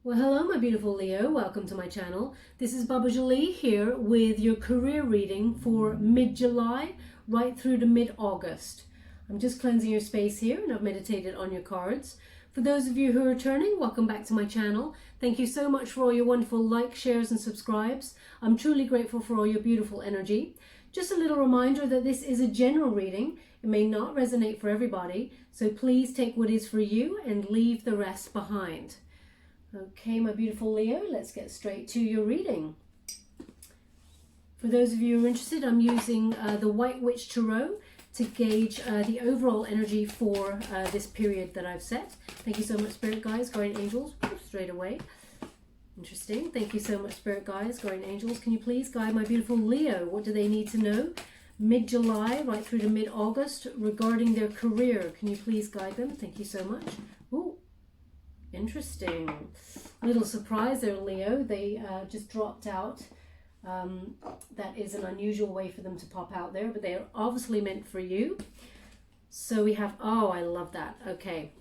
Well, hello, my beautiful Leo. Welcome to my channel. This is Baba Jolie here with your career reading for mid-July right through to mid-August. I'm just cleansing your space here and I've meditated on your cards. For those of you who are returning, welcome back to my channel. Thank you so much for all your wonderful likes, shares and subscribes. I'm truly grateful for all your beautiful energy. Just a little reminder that this is a general reading. It may not resonate for everybody, so please take what is for you and leave the rest behind. Okay, my beautiful Leo, let's get straight to your reading. For those of you who are interested, I'm using the White Witch Tarot to gauge the overall energy for this period that I've set. Thank you so much, Spirit Guides, Guardian Angels, straight away. Interesting. Thank you so much, Spirit Guides, Guardian Angels. Can you please guide my beautiful Leo? What do they need to know? Mid-July right through to mid-August regarding their career. Can you please guide them? Thank you so much. Ooh. Interesting. Little surprise there, Leo. They just dropped out. That is an unusual way for them to pop out there, but they are obviously meant for you. So we have, oh, I love that. Okay.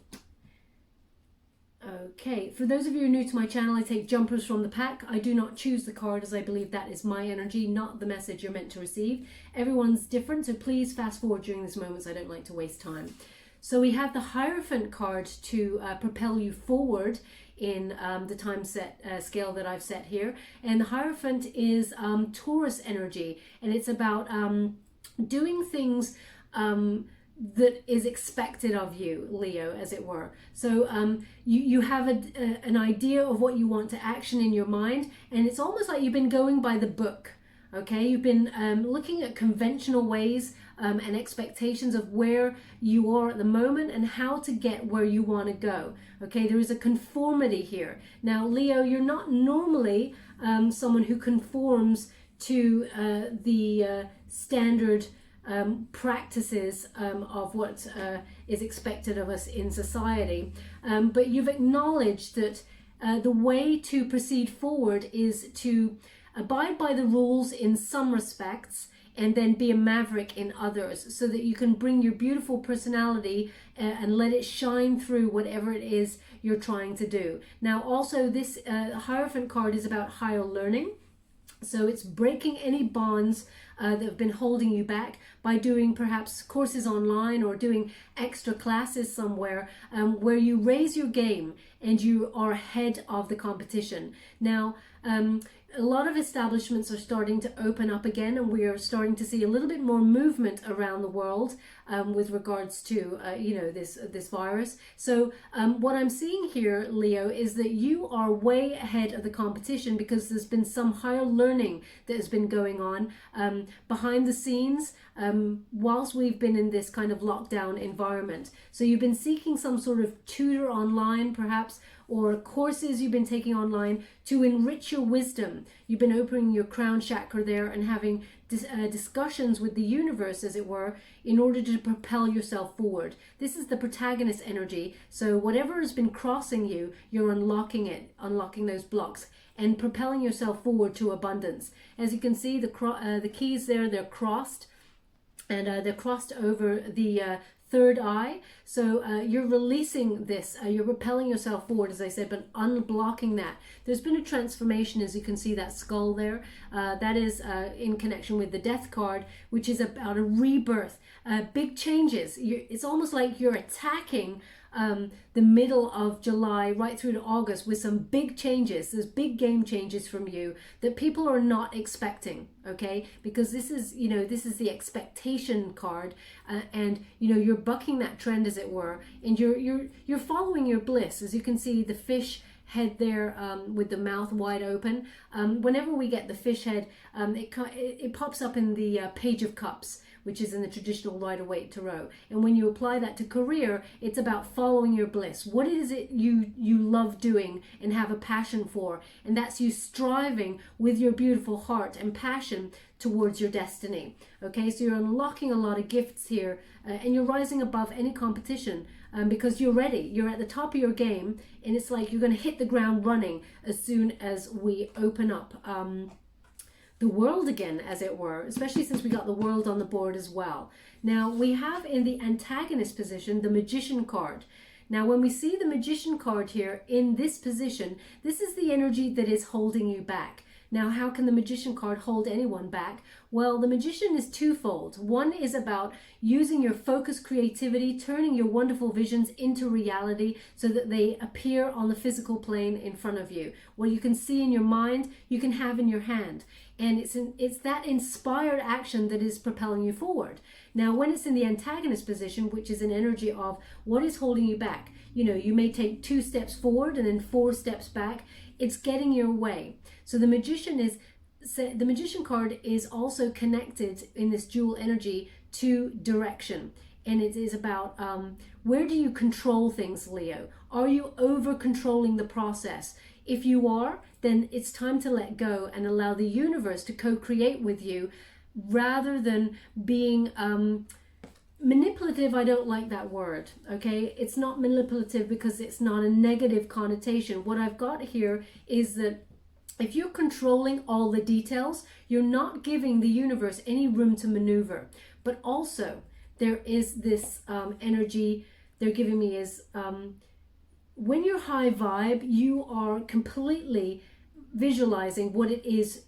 Okay. For those of you who are new to my channel, I take jumpers from the pack. I do not choose the card as I believe that is my energy, not the message you're meant to receive. Everyone's different, so please fast forward during this moment, so I don't like to waste time. So we have the Hierophant card to propel you forward in the time set scale that I've set here. And the Hierophant is Taurus energy, and it's about doing things that is expected of you, Leo, as it were. So you have an idea of what you want to action in your mind, and it's almost like you've been going by the book. Okay, you've been looking at conventional ways and expectations of where you are at the moment and how to get where you want to go. Okay, there is a conformity here. Now, Leo, you're not normally someone who conforms to the standard practices of what is expected of us in society, but you've acknowledged that the way to proceed forward is to abide by the rules in some respects and then be a maverick in others, so that you can bring your beautiful personality and let it shine through whatever it is you're trying to do. Now, also this Hierophant card is about higher learning. So it's breaking any bonds that have been holding you back by doing perhaps courses online or doing extra classes somewhere where you raise your game and you are ahead of the competition. Now, a lot of establishments are starting to open up again, and we are starting to see a little bit more movement around the world with regards to this virus. So what I'm seeing here, Leo, is that you are way ahead of the competition because there's been some higher learning that has been going on behind the scenes whilst we've been in this kind of lockdown environment. So you've been seeking some sort of tutor online, perhaps, or courses you've been taking online to enrich your wisdom. You've been opening your crown chakra there and having discussions with the universe, as it were, in order to propel yourself forward. This is the protagonist energy. So whatever has been crossing you, you're unlocking it, unlocking those blocks and propelling yourself forward to abundance. As you can see, the keys there, they're crossed, and they're crossed over the third eye. So you're releasing this, you're propelling yourself forward, as I said, but unblocking that. There's been a transformation, as you can see that skull there. That is in connection with the Death card, which is about a rebirth, big changes. It's almost like you're attacking the middle of July right through to August with some big changes. There's big game changes from you that people are not expecting, okay? Because this is the expectation card, and you're bucking that trend, as it were, and you're following your bliss. As you can see, the fish head there with the mouth wide open. Whenever we get the fish head, it pops up in the Page of Cups, which is in the traditional Rider-Waite Tarot. And when you apply that to career, it's about following your bliss. What is it you love doing and have a passion for? And that's you striving with your beautiful heart and passion towards your destiny. Okay, so you're unlocking a lot of gifts here, and you're rising above any competition because you're ready. You're at the top of your game, and it's like you're going to hit the ground running as soon as we open up the world again, as it were, especially since we got the world on the board as well. Now, we have in the antagonist position the Magician card. Now, when we see the Magician card here in this position, this is the energy that is holding you back. Now, how can the Magician card hold anyone back? Well, the Magician is twofold. One is about using your focused creativity, turning your wonderful visions into reality so that they appear on the physical plane in front of you. What you can see in your mind, you can have in your hand. And it's that inspired action that is propelling you forward. Now, when it's in the antagonist position, which is an energy of what is holding you back, you may take 2 steps forward and then 4 steps back. It's getting your way. So the Magician card is also connected in this dual energy to direction. And it is about where do you control things, Leo? Are you over controlling the process? If you are, then it's time to let go and allow the universe to co-create with you rather than being manipulative. I don't like that word, okay? It's not manipulative because it's not a negative connotation. What I've got here is that if you're controlling all the details, you're not giving the universe any room to maneuver. But also, there is this energy they're giving me is when you're high vibe, you are completely visualizing what it is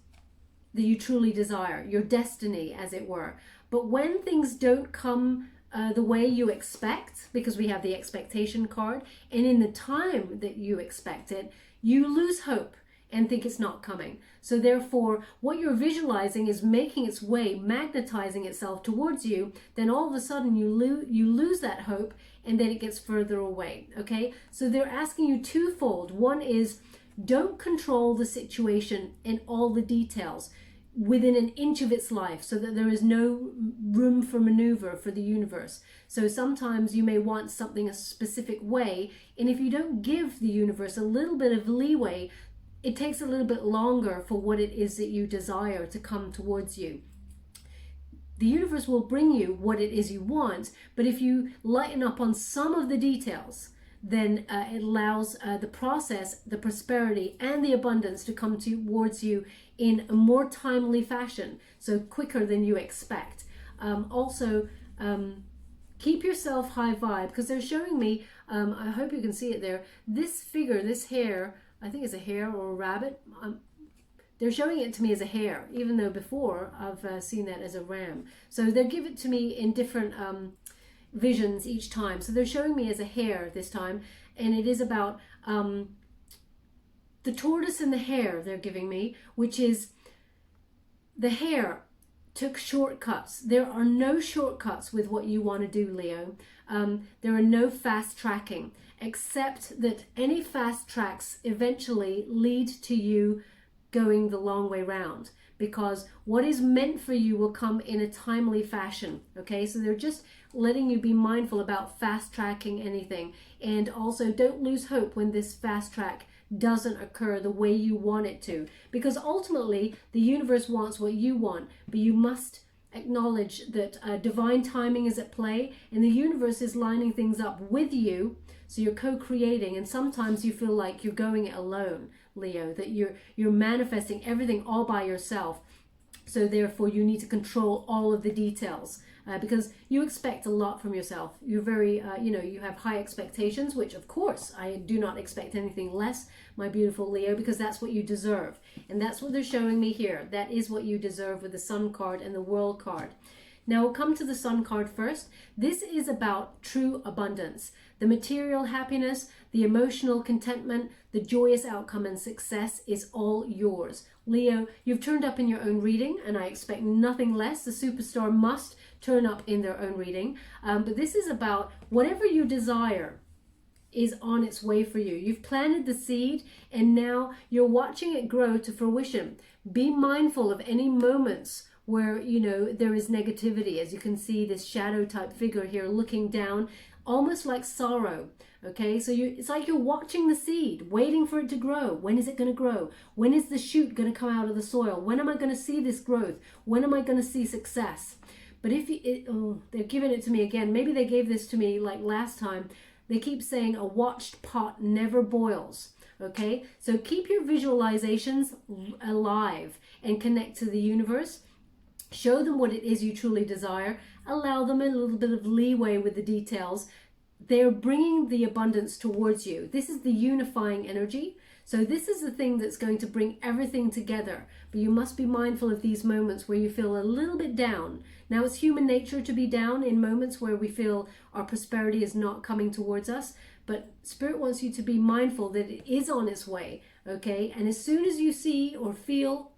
that you truly desire, your destiny, as it were. But when things don't come the way you expect, because we have the expectation card, and in the time that you expect it, you lose hope and think it's not coming. So therefore, what you're visualizing is making its way, magnetizing itself towards you. Then all of a sudden you lose that hope, and then it gets further away. Okay, so they're asking you twofold. One is, don't control the situation and all the details within an inch of its life, so that there is no room for maneuver for the universe. So sometimes you may want something a specific way, and if you don't give the universe a little bit of leeway, it takes a little bit longer for what it is that you desire to come towards you. The universe will bring you what it is you want, but if you lighten up on some of the details, then it allows the process, the prosperity, and the abundance to come towards you in a more timely fashion, so quicker than you expect. Also, keep yourself high vibe, because they're showing me, I hope you can see it there, this figure, this hare, I think it's a hare or a rabbit. They're showing it to me as a hare, even though before I've seen that as a ram. So they give it to me in different visions each time. So they're showing me as a hare this time, and it is about the tortoise and the hare they're giving me, which is the hare took shortcuts. There are no shortcuts with what you want to do, Leo. There are no fast tracking, except that any fast tracks eventually lead to you going the long way round, because what is meant for you will come in a timely fashion. Okay, so they're just letting you be mindful about fast tracking anything, and also don't lose hope when this fast track doesn't occur the way you want it to, because ultimately the universe wants what you want, but you must acknowledge that divine timing is at play, and the universe is lining things up with you. So you're co-creating, and sometimes you feel like you're going it alone, Leo, that you're manifesting everything all by yourself. So therefore you need to control all of the details because you expect a lot from yourself. You're very, you have high expectations, which of course I do not expect anything less, my beautiful Leo, because that's what you deserve. And that's what they're showing me here. That is what you deserve with the Sun card and the World card. Now we'll come to the Sun card first. This is about true abundance, the material happiness, the emotional contentment, the joyous outcome and success is all yours. Leo, you've turned up in your own reading, and I expect nothing less. The superstar must turn up in their own reading. But this is about whatever you desire is on its way for you. You've planted the seed, and now you're watching it grow to fruition. Be mindful of any moments where, there is negativity. As you can see, this shadow type figure here looking down, almost like sorrow. Okay, so it's like you're watching the seed, waiting for it to grow. When is it going to grow? When is the shoot going to come out of the soil? When am I going to see this growth? When am I going to see success? But if they're giving it to me again. Maybe they gave this to me like last time. They keep saying a watched pot never boils. Okay, so keep your visualizations alive and connect to the universe. Show them what it is you truly desire. Allow them a little bit of leeway with the details. they're bringing the abundance towards you. This is the unifying energy. So this is the thing that's going to bring everything together. But you must be mindful of these moments where you feel a little bit down. Now, it's human nature to be down in moments where we feel our prosperity is not coming towards us. But Spirit wants you to be mindful that it is on its way, okay? And as soon as you see or feel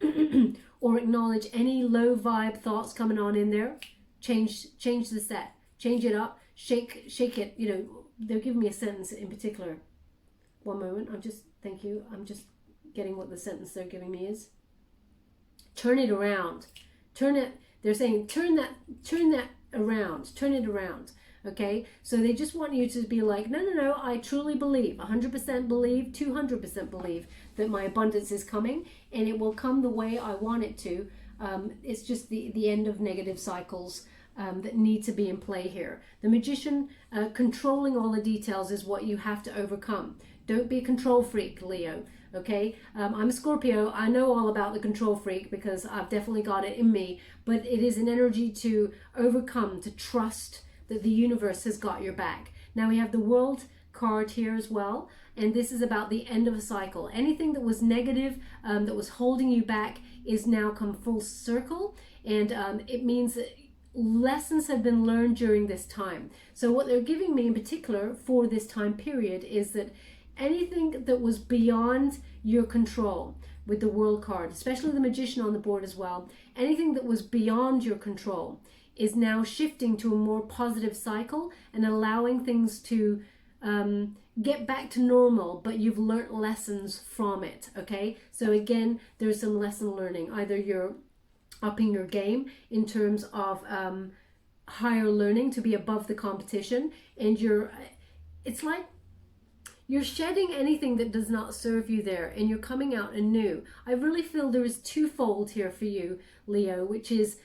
or acknowledge any low vibe thoughts coming on in there, change the set, change it up, shake it. You know, they're giving me a sentence in particular. One moment, thank you. I'm just getting what the sentence they're giving me is. Turn it around. They're saying turn that around. Turn it around. Okay? So they just want you to be like, no, I truly believe, 100% believe, 200% believe that my abundance is coming, and it will come the way I want it to. It's just the end of negative cycles that need to be in play here. The Magician, controlling all the details is what you have to overcome. Don't be a control freak, Leo, okay? I'm a Scorpio. I know all about the control freak because I've definitely got it in me, but it is an energy to overcome, to trust that the universe has got your back. Now we have the World card here as well, and this is about the end of a cycle. Anything that was negative, that was holding you back, is now come full circle, and it means that lessons have been learned during this time. So what they're giving me in particular for this time period is that anything that was beyond your control, with the World card, especially the Magician on the board as well, anything that was beyond your control is now shifting to a more positive cycle and allowing things to get back to normal, but you've learnt lessons from it, okay? So again, there's some lesson learning. Either you're upping your game in terms of higher learning to be above the competition, and it's like you're shedding anything that does not serve you there, and you're coming out anew. I really feel there is twofold here for you, Leo, which is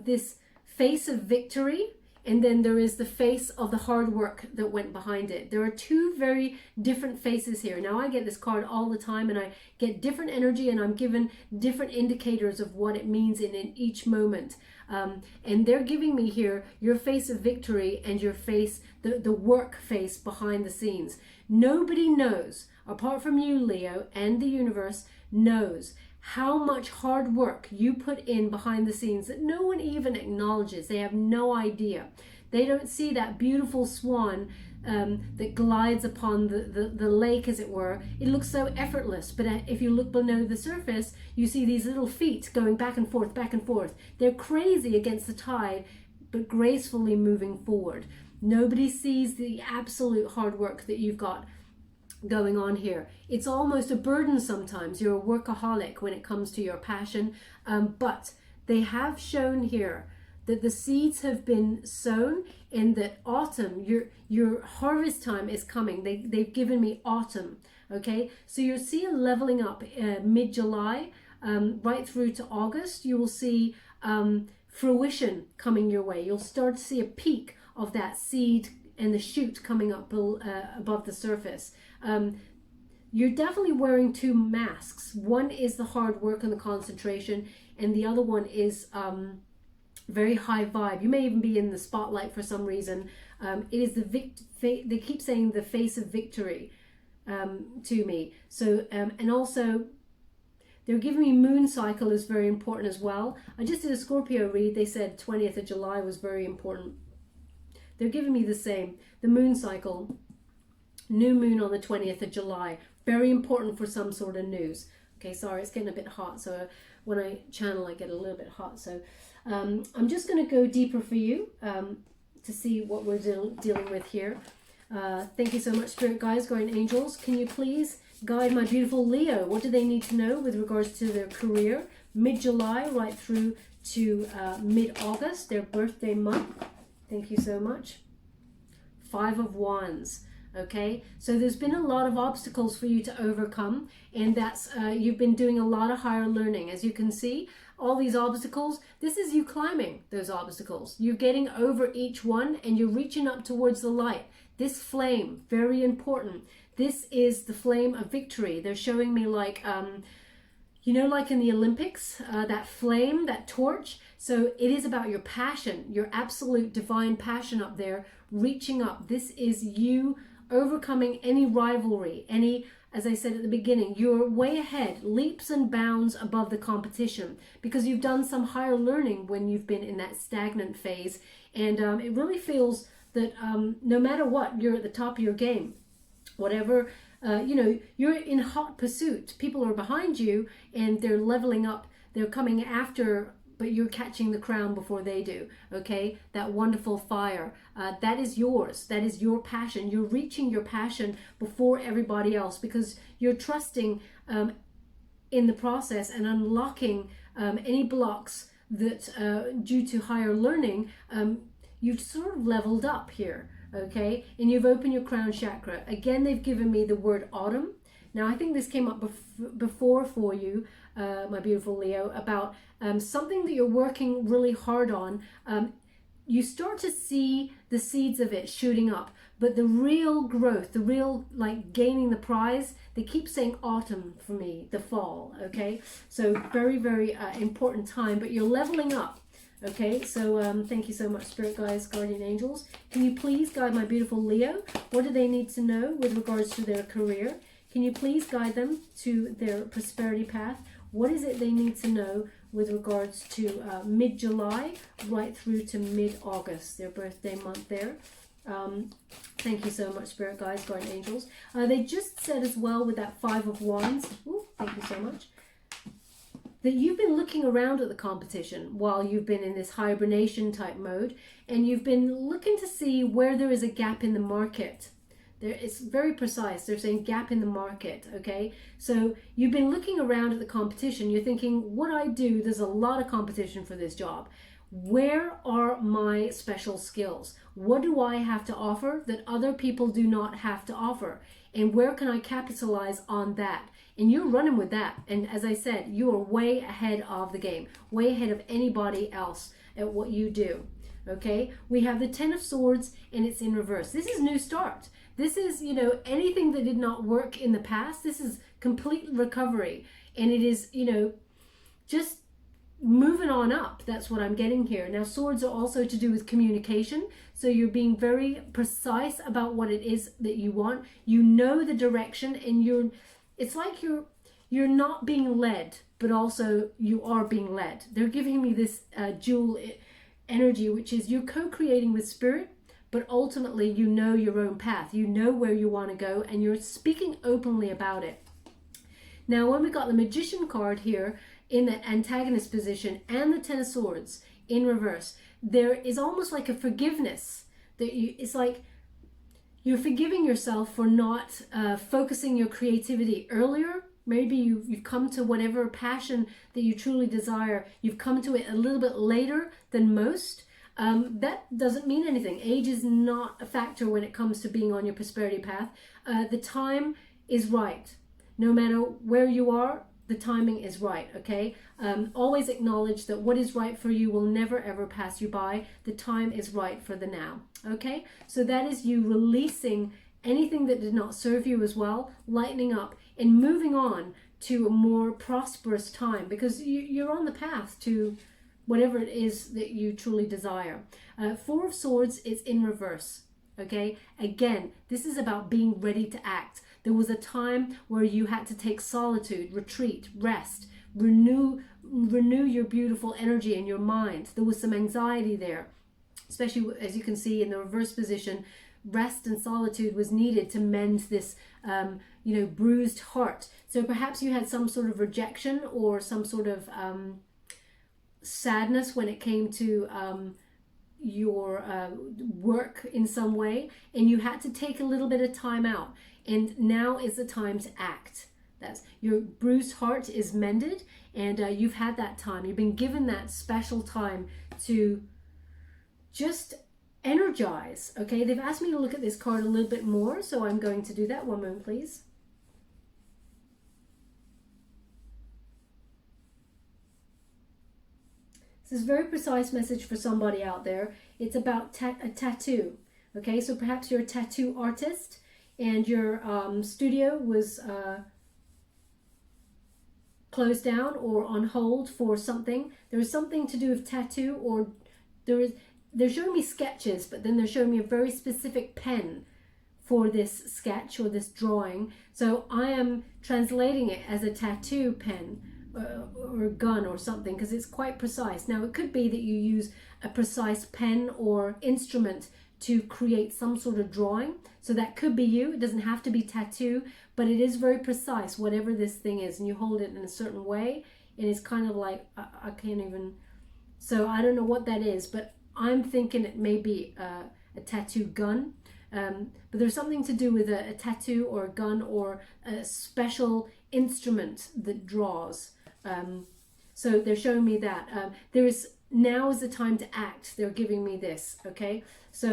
this face of victory, and then there is the face of the hard work that went behind it. There are two very different faces here. Now, I get this card all the time, and I get different energy, and I'm given different indicators of what it means in each moment. And they're giving me here your face of victory and your face, the work face behind the scenes. Nobody knows, apart from you, Leo, and the universe knows how much hard work you put in behind the scenes that no one even acknowledges. They have no idea. They don't see that beautiful swan that glides upon the lake, as it were. It looks so effortless, but if you look below the surface, you see these little feet going back and forth, back and forth. They're crazy against the tide, but gracefully moving forward. Nobody sees the absolute hard work that you've got going on here. It's almost a burden sometimes. You're a workaholic when it comes to your passion, but they have shown here that the seeds have been sown, and that autumn, your harvest time is coming. They've given me autumn, okay? So you'll see a leveling up mid-July right through to August. You will see fruition coming your way. You'll start to see a peak of that seed and the shoot coming up above the surface. You're definitely wearing two masks. One is the hard work and the concentration, and the other one is very high vibe. You may even be in the spotlight for some reason. It is they keep saying the face of victory to me. So and also they're giving me moon cycle is very important as well. I just did a Scorpio read. They said 20th of July was very important. They're giving me the same. The moon cycle, new moon on the 20th of July, very important for some sort of news. Okay, sorry, it's getting a bit hot. So when I channel, I get a little bit hot. So I'm just going to go deeper for you to see what we're dealing with here. Thank you so much, Spirit Guides, Guardian Angels. Can you please guide my beautiful Leo? What do they need to know with regards to their career? Mid-July right through to mid-August, their birthday month. Thank you so much. 5 of Wands. Okay, so there's been a lot of obstacles for you to overcome, and that's you've been doing a lot of higher learning. As you can see, all these obstacles, this is you climbing those obstacles. You're getting over each one, and you're reaching up towards the light. This flame, very important. This is the flame of victory. They're showing me like, you know, like in the Olympics, that flame, that torch, So it is about your passion, your absolute divine passion up there, reaching up. This is you overcoming any rivalry, any, as I said at the beginning, you're way ahead, leaps and bounds above the competition, because you've done some higher learning when you've been in that stagnant phase. And it really feels that no matter what, you're at the top of your game. Whatever, you're in hot pursuit. People are behind you and they're leveling up. They're coming after, but you're catching the crown before they do, okay? That wonderful fire, that is yours. That is your passion. You're reaching your passion before everybody else because you're trusting in the process and unlocking any blocks that, due to higher learning, you've sort of leveled up here, okay? And you've opened your crown chakra. Again, they've given me the word autumn. Now, I think this came up before for you, my beautiful Leo, about something that you're working really hard on. You start to see the seeds of it shooting up, but the real growth, the real like gaining the prize, they keep saying autumn for me, the fall, okay? So very, very important time, but you're leveling up. Okay, so thank you so much, Spirit Guides, Guardian Angels. Can you please guide my beautiful Leo? What do they need to know with regards to their career? Can you please guide them to their prosperity path? What is it they need to know with regards to mid-July right through to mid-August, their birthday month there? Thank you so much, Spirit Guides, Guardian Angels. They just said as well with that Five of Wands, ooh, thank you so much, that you've been looking around at the competition while you've been in this hibernation type mode, and you've been looking to see where there is a gap in the market. It's very precise. They're saying gap in the market, okay? So you've been looking around at the competition. You're thinking, what I do, there's a lot of competition for this job. Where are my special skills? What do I have to offer that other people do not have to offer? And where can I capitalize on that? And you're running with that. And as I said, you are way ahead of the game, way ahead of anybody else at what you do. Okay, we have the Ten of Swords and it's in reverse. This is new start. This is, anything that did not work in the past, this is complete recovery. And it is, just moving on up. That's what I'm getting here. Now, swords are also to do with communication. So you're being very precise about what it is that you want. You know the direction, and it's like you're not being led, but also you are being led. They're giving me this dual energy, which is you're co-creating with spirit, but ultimately you know your own path. You know where you want to go, and you're speaking openly about it. Now, when we got the Magician card here in the antagonist position and the Ten of Swords in reverse, there is almost like a forgiveness. It's like you're forgiving yourself for not focusing your creativity earlier. Maybe you've come to whatever passion that you truly desire. You've come to it a little bit later than most. That doesn't mean anything. Age is not a factor when it comes to being on your prosperity path. The time is right. No matter where you are, the timing is right, okay? Always acknowledge that what is right for you will never ever pass you by. The time is right for the now, okay? So that is you releasing anything that did not serve you as well, lightening up and moving on to a more prosperous time, because you're on the path to whatever it is that you truly desire. Four of Swords is in reverse, okay? Again, this is about being ready to act. There was a time where you had to take solitude, retreat, rest, renew your beautiful energy in your mind. There was some anxiety there, especially as you can see in the reverse position. Rest and solitude was needed to mend this, bruised heart. So perhaps you had some sort of rejection or some sort of sadness when it came to your work in some way, and you had to take a little bit of time out. And now is the time to act. That's your bruised heart is mended, and you've had that time. You've been given that special time to just energize. Okay, they've asked me to look at this card a little bit more, so I'm going to do that. One moment, please. This is a very precise message for somebody out there. It's about a tattoo. Okay, so perhaps you're a tattoo artist, and your studio was closed down or on hold for something. There is something to do with tattoo, or they're showing me sketches, but then they're showing me a very specific pen for this sketch or this drawing. So I am translating it as a tattoo pen or a gun or something, because it's quite precise. Now it could be that you use a precise pen or instrument to create some sort of drawing. So that could be you. It doesn't have to be tattoo, but it is very precise, whatever this thing is, and you hold it in a certain way, and it's kind of like, I can't even, so I don't know what that is, but I'm thinking it may be a tattoo gun. But there's something to do with a tattoo or a gun or a special instrument that draws. So they're showing me that. Now is the time to act. They're giving me this, okay? So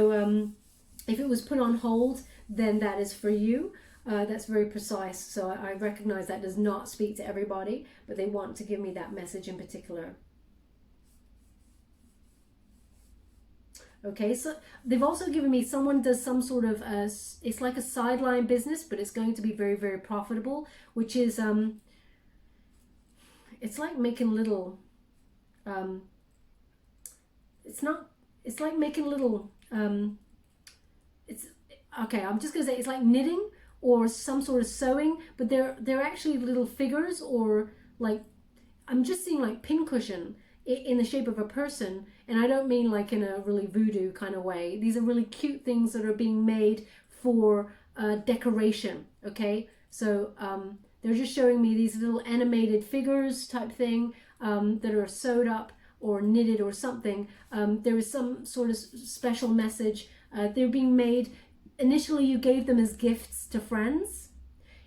if it was put on hold, then that is for you. That's very precise. So I recognize that does not speak to everybody, but they want to give me that message in particular. Okay, so they've also given me someone does some sort of, it's like a sideline business, but it's going to be very, very profitable, which is, it's like making little, it's like making little, okay, I'm just going to say it's like knitting or some sort of sewing, but they're actually little figures, or like, I'm just seeing like pincushion in the shape of a person, and I don't mean like in a really voodoo kind of way. These are really cute things that are being made for decoration, okay? So they're just showing me these little animated figures type thing that are sewed up or knitted or something. There is some sort of special message. They're being made, initially you gave them as gifts to friends,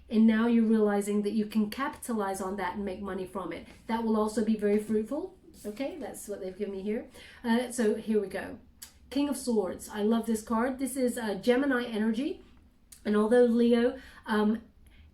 and now you're realizing that you can capitalize on that and make money from it. That will also be very fruitful. Okay, that's what they've given me here. So here we go. King of Swords. I love this card. This is Gemini energy. And although Leo,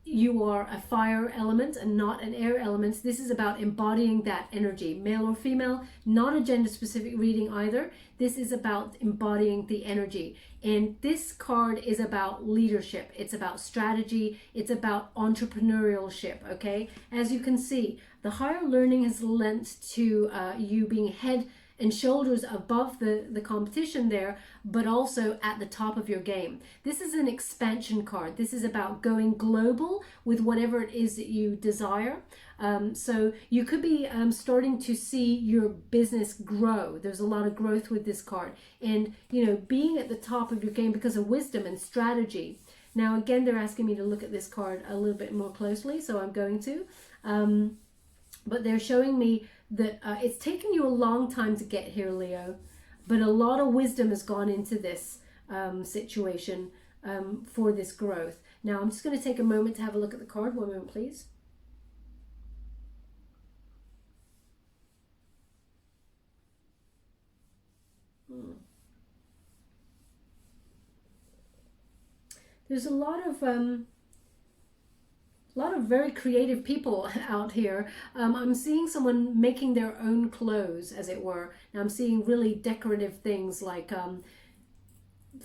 you are a fire element and not an air element, this is about embodying that energy. Male or female, not a gender specific reading either. This is about embodying the energy. And this card is about leadership. It's about strategy. It's about entrepreneurship, okay? As you can see, the higher learning has lent to you being head and shoulders above the competition there, but also at the top of your game. This is an expansion card. This is about going global with whatever it is that you desire. So you could be starting to see your business grow. There's a lot of growth with this card. And, you know, being at the top of your game because of wisdom and strategy. Now, again, they're asking me to look at this card a little bit more closely, so I'm going to. But they're showing me that it's taken you a long time to get here, Leo, but a lot of wisdom has gone into this situation for this growth. Now, I'm just going to take a moment to have a look at the card. One moment, please. There's a lot of very creative people out here. I'm seeing someone making their own clothes, as it were. Now I'm seeing really decorative things like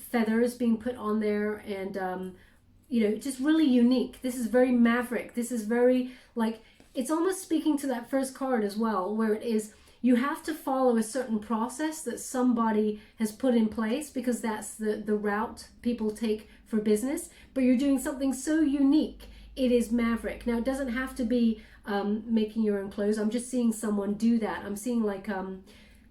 feathers being put on there, and you know, just really unique. This is very maverick. This is very, like, it's almost speaking to that first card as well, where it is you have to follow a certain process that somebody has put in place, because that's the route people take for business. But you're doing something so unique. It is maverick. Now, it doesn't have to be making your own clothes. I'm just seeing someone do that. I'm seeing like,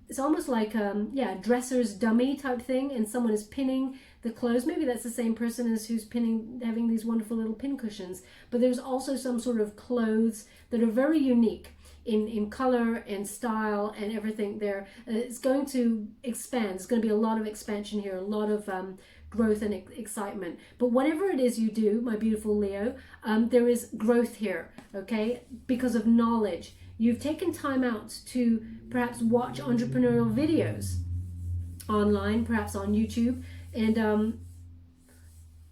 it's almost like, yeah, dresser's dummy type thing, and someone is pinning the clothes. Maybe that's the same person as who's pinning, having these wonderful little pin cushions. But there's also some sort of clothes that are very unique in color and style and everything there. It's going to expand. There's going to be a lot of expansion here, a lot of growth and excitement. But whatever it is you do, my beautiful Leo, there is growth here, okay? Because of knowledge. You've taken time out to perhaps watch entrepreneurial videos online, perhaps on YouTube, and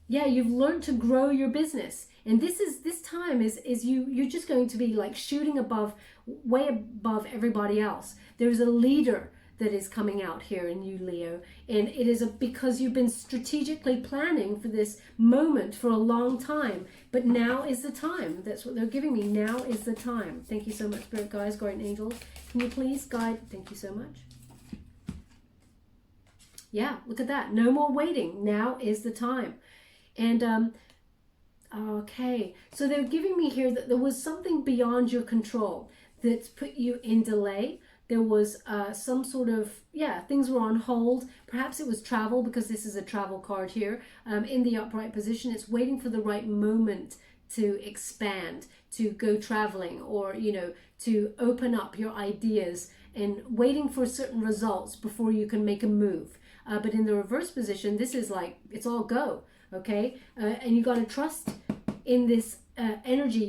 yeah, you've learned to grow your business. And this time is you're just going to be like shooting above, way above everybody else. There's a leader that is coming out here in you, Leo. And it is because you've been strategically planning for this moment for a long time. But now is the time. That's what they're giving me. Now is the time. Thank you so much, Spirit Guides, Guardian Angels. Can you please guide? Thank you so much. Yeah, look at that. No more waiting. Now is the time. And okay, so they're giving me here that there was something beyond your control that's put you in delay. There was some sort of, things were on hold. Perhaps it was travel, because this is a travel card here. In the upright position, it's waiting for the right moment to expand, to go traveling, or, to open up your ideas, and waiting for certain results before you can make a move. But in the reverse position, this is like, it's all go, okay? And you got to trust in this energy.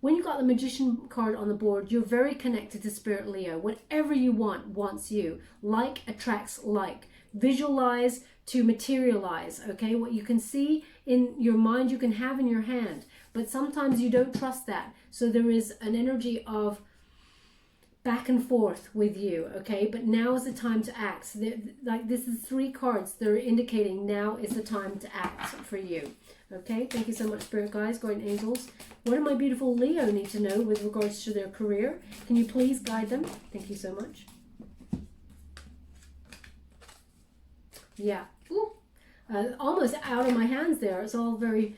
When you got the Magician card on the board, you're very connected to Spirit, Leo. Whatever you want wants you. Like attracts like. Visualize to materialize, okay? What you can see in your mind, you can have in your hand. But sometimes you don't trust that. So there is an energy of back and forth with you, okay? But now is the time to act. Like, this is 3 cards. They're indicating now is the time to act for you. Okay, thank you so much, Spirit Guides, Guardian Angels. What do my beautiful Leo need to know with regards to their career? Can you please guide them? Thank you so much. Yeah. Ooh. Almost out of my hands there. It's all very,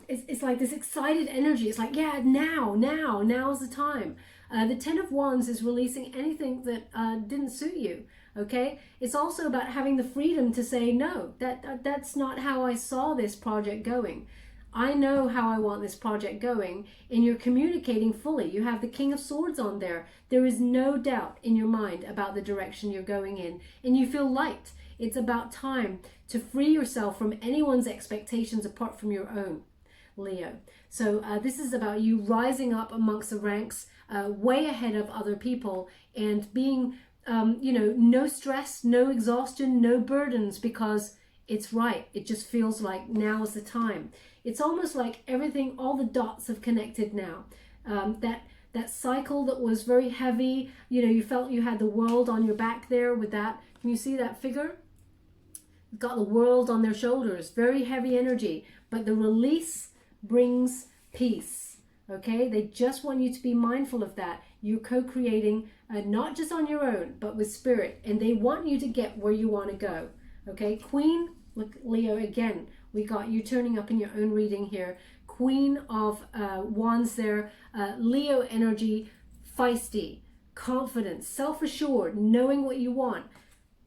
it's like this excited energy. It's like, yeah, now's the time. The Ten of Wands is releasing anything that didn't suit you. Okay, it's also about having the freedom to say no. That's not how I saw this project going. I know how I want this project going, and you're communicating fully. You have the King of Swords on there. There is no doubt in your mind about the direction you're going in, and you feel light. It's about time to free yourself from anyone's expectations apart from your own, Leo. So this is about you rising up amongst the ranks, way ahead of other people, and being no stress, no exhaustion, no burdens, because it's right. It just feels like now is the time. It's almost like everything, all the dots have connected now. That cycle that was very heavy, you felt you had the world on your back there with that. Can you see that figure? Got the world on their shoulders, very heavy energy, but the release brings peace. Okay, they just want you to be mindful of that. You're co-creating, not just on your own, but with Spirit, and they want you to get where you want to go. Okay, Queen, look, Leo, again, we got you turning up in your own reading here. Queen of Wands there, Leo energy, feisty, confident, self-assured, knowing what you want.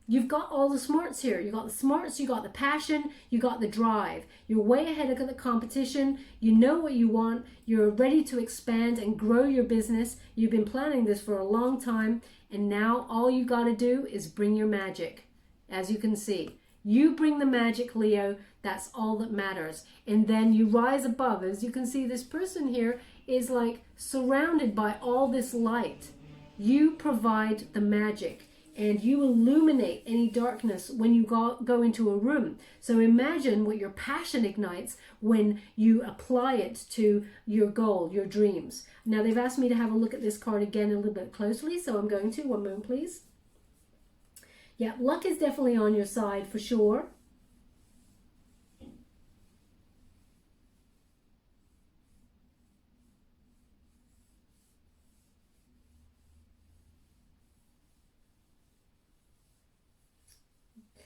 You've got all the smarts here. You got the smarts, you got the passion, you got the drive. You're way ahead of the competition. You know what you want. You're ready to expand and grow your business. You've been planning this for a long time, and now all you got to do is bring your magic. As you can see, you bring the magic, Leo. That's all that matters. And then you rise above. As you can see, this person here is like surrounded by all this light. You provide the magic, and you illuminate any darkness when you go into a room. So imagine what your passion ignites when you apply it to your goal, your dreams. Now they've asked me to have a look at this card again a little bit closely, so I'm going to. One moment, please. Yeah, luck is definitely on your side for sure.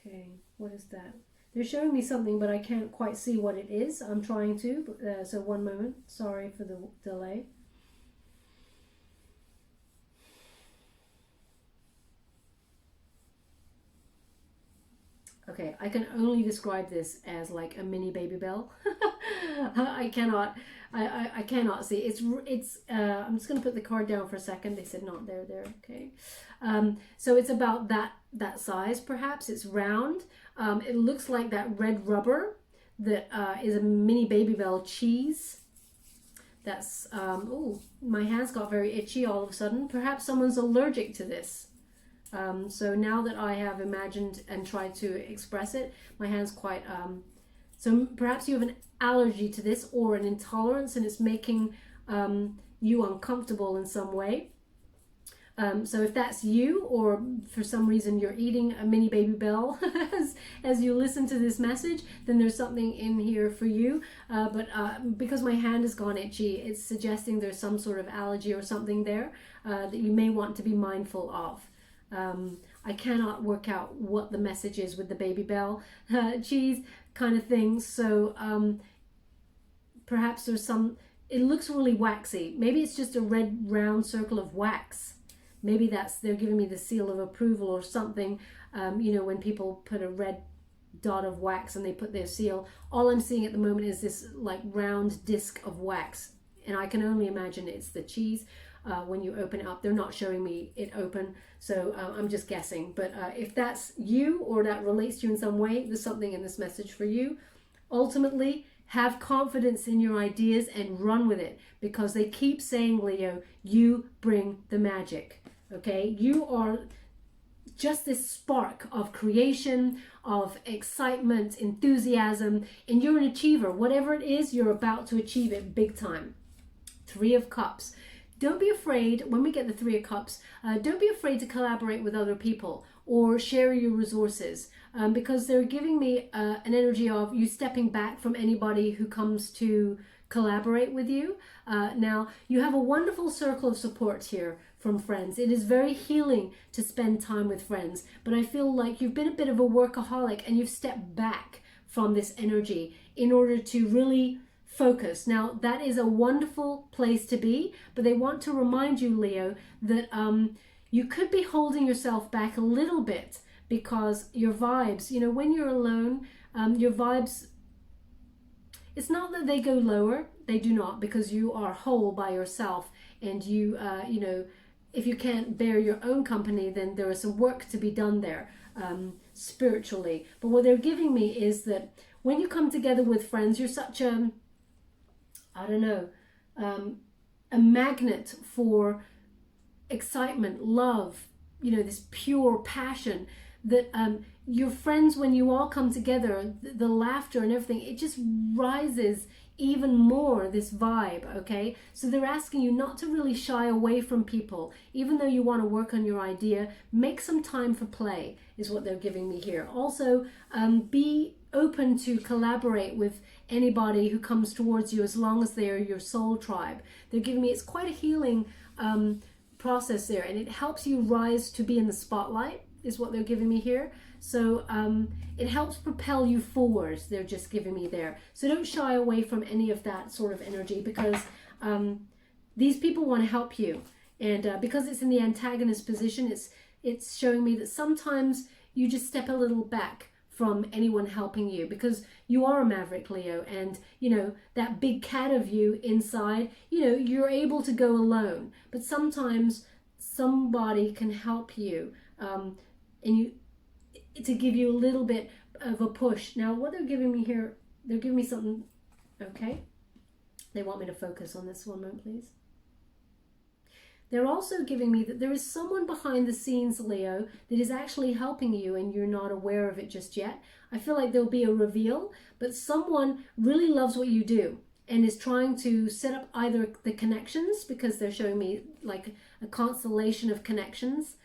Okay, what is that? They're showing me something, but I can't quite see what it is. I'm trying to, so one moment. Sorry for the delay. Okay, I can only describe this as like a mini baby bell. I cannot see. It's. I'm just gonna put the card down for a second. They said not there. Okay. So it's about that size. Perhaps it's round. It looks like that red rubber that is a mini baby bell cheese. That's. Oh, my hands got very itchy all of a sudden. Perhaps someone's allergic to this. So now that I have imagined and tried to express it, my hand's quite, so perhaps you have an allergy to this or an intolerance, and it's making you uncomfortable in some way. So if that's you, or for some reason you're eating a mini baby bell as you listen to this message, then there's something in here for you. But because my hand has gone itchy, it's suggesting there's some sort of allergy or something there that you may want to be mindful of. I cannot work out what the message is with the baby bell cheese kind of thing. So perhaps there's some, it looks really waxy. Maybe it's just a red round circle of wax. Maybe they're giving me the seal of approval or something. You know, when people put a red dot of wax and they put their seal, all I'm seeing at the moment is this like round disc of wax. And I can only imagine it's the cheese. When you open it up, they're not showing me it open, so I'm just guessing. But if that's you, or that relates to you in some way, there's something in this message for you. Ultimately, have confidence in your ideas and run with it, because they keep saying, Leo, you bring the magic. Okay, you are just this spark of creation, of excitement, enthusiasm, and you're an achiever. Whatever it is, you're about to achieve it big time. Three of Cups. Don't be afraid, when we get the Three of Cups, don't be afraid to collaborate with other people or share your resources, because they're giving me an energy of you stepping back from anybody who comes to collaborate with you. Now, you have a wonderful circle of support here from friends. It is very healing to spend time with friends, but I feel like you've been a bit of a workaholic and you've stepped back from this energy in order to really focus. Now, that is a wonderful place to be, but they want to remind you, Leo, that you could be holding yourself back a little bit, because your vibes, you know, when you're alone, your vibes, it's not that they go lower, they do not, because you are whole by yourself, and you, you know, if you can't bear your own company, then there is some work to be done there spiritually. But what they're giving me is that when you come together with friends, you're such a, I don't know, a magnet for excitement, love, you know, this pure passion that your friends, when you all come together, the laughter and everything, it just rises even more, this vibe, okay? So they're asking you not to really shy away from people. Even though you want to work on your idea, make some time for play, is what they're giving me here. Also, be open to collaborate with anybody who comes towards you, as long as they're your soul tribe. They're giving me, it's quite a healing process there, and it helps you rise to be in the spotlight, is what they're giving me here. So it helps propel you forwards, they're just giving me there. So don't shy away from any of that sort of energy, because these people want to help you. And because it's in the antagonist position, it's showing me that sometimes you just step a little back from anyone helping you, because you are a maverick, Leo, and you know that big cat of you inside, you know, you're able to go alone, but sometimes somebody can help you, and you, to give you a little bit of a push. Now, what they're giving me here, they're giving me something, okay? They want me to focus on this one moment, please. They're also giving me that there is someone behind the scenes, Leo, that is actually helping you, and you're not aware of it just yet. I feel like there'll be a reveal, but someone really loves what you do and is trying to set up either the connections, because they're showing me like a constellation of connections.